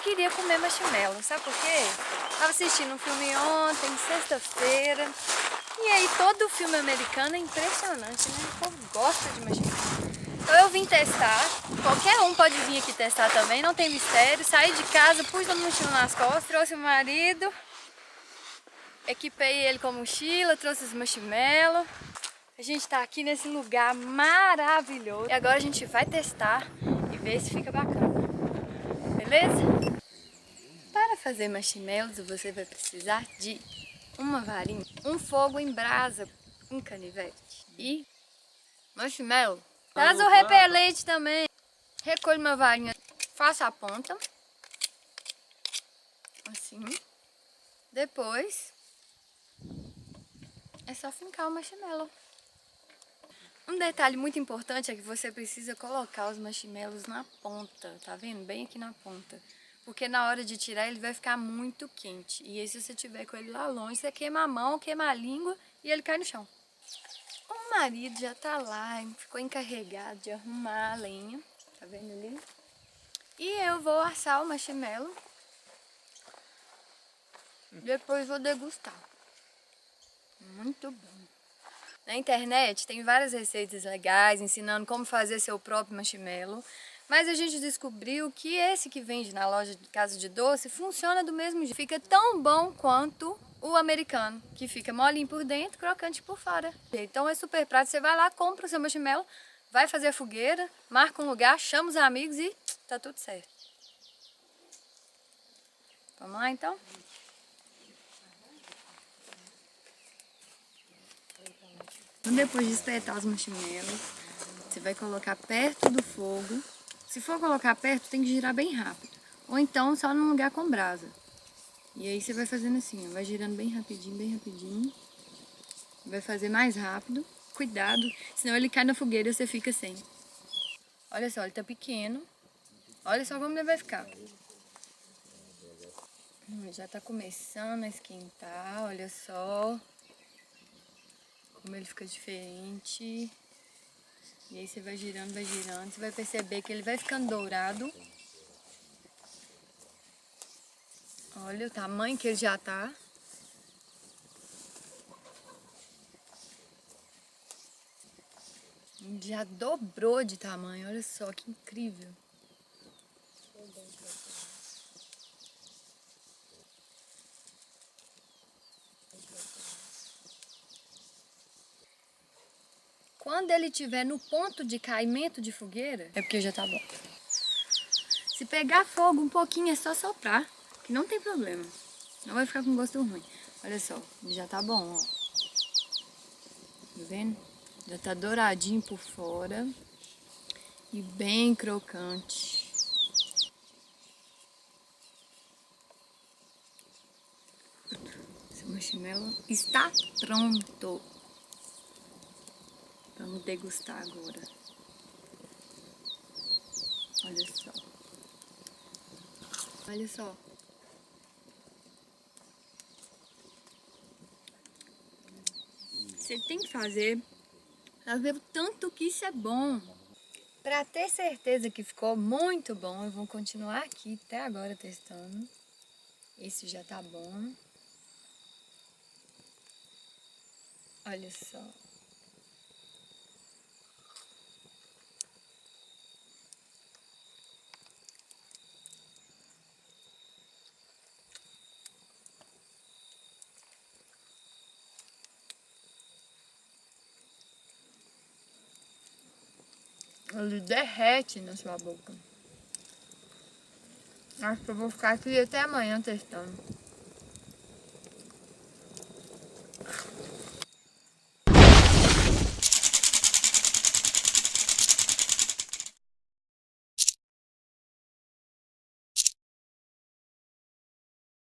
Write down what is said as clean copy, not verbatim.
queria comer marshmallow, sabe por quê? Tava assistindo um filme ontem, sexta-feira, e aí todo filme americano é impressionante, né? O povo gosta de marshmallow. Então eu vim testar, qualquer um pode vir aqui testar também, não tem mistério. Saí de casa, pus a mochila nas costas, trouxe o marido, equipei ele com a mochila, trouxe os marshmallows. A gente tá aqui nesse lugar maravilhoso e agora a gente vai testar e ver se fica bacana, beleza? Para fazer marshmallows você vai precisar de uma varinha, um fogo em brasa, um canivete e marshmallow. Traz o repelente também. Recolho uma varinha, faço a ponta, assim. Depois é só fincar o marshmallow. Um detalhe muito importante é que você precisa colocar os marshmallows na ponta, tá vendo? Bem aqui na ponta. Porque na hora de tirar ele vai ficar muito quente. E aí se você tiver com ele lá longe, você queima a mão, queima a língua e ele cai no chão. O marido já tá lá, ficou encarregado de arrumar a lenha, tá vendo ali? E eu vou assar o marshmallow. Depois vou degustar. Muito bom. Na internet tem várias receitas legais ensinando como fazer seu próprio marshmallow, mas a gente descobriu que esse que vende na loja de casa de doce funciona do mesmo jeito. Fica tão bom quanto o americano, que fica molinho por dentro, crocante por fora. Então é super prático, você vai lá, compra o seu marshmallow, vai fazer a fogueira, marca um lugar, chama os amigos e tá tudo certo. Vamos lá então? Então, depois de espetar os marshmallows, você vai colocar perto do fogo. Se for colocar perto, tem que girar bem rápido. Ou então só num lugar com brasa. E aí você vai fazendo assim, ó, vai girando bem rapidinho, bem rapidinho. Vai fazer mais rápido. Cuidado, senão ele cai na fogueira e você fica sem. Olha só, ele tá pequeno. Olha só como ele vai ficar. Já tá começando a esquentar, olha só. Como ele fica diferente. E aí você vai girando, você vai perceber que ele vai ficando dourado. Olha o tamanho que ele já tá. Já dobrou de tamanho, olha só que incrível. Quando ele estiver no ponto de caimento de fogueira, é porque já tá bom. Se pegar fogo um pouquinho, é só soprar, que não tem problema. Não vai ficar com gosto ruim. Olha só, já tá bom, ó. Tá vendo? Já tá douradinho por fora e bem crocante. Esse marshmallow está pronto. Vamos degustar agora. Olha só. Olha só. Você tem que fazer pra ver o tanto que isso é bom. Pra ter certeza que ficou muito bom, eu vou continuar aqui até agora testando. Esse já tá bom. Olha só. Ele derrete na sua boca. Acho que eu vou ficar aqui até amanhã testando.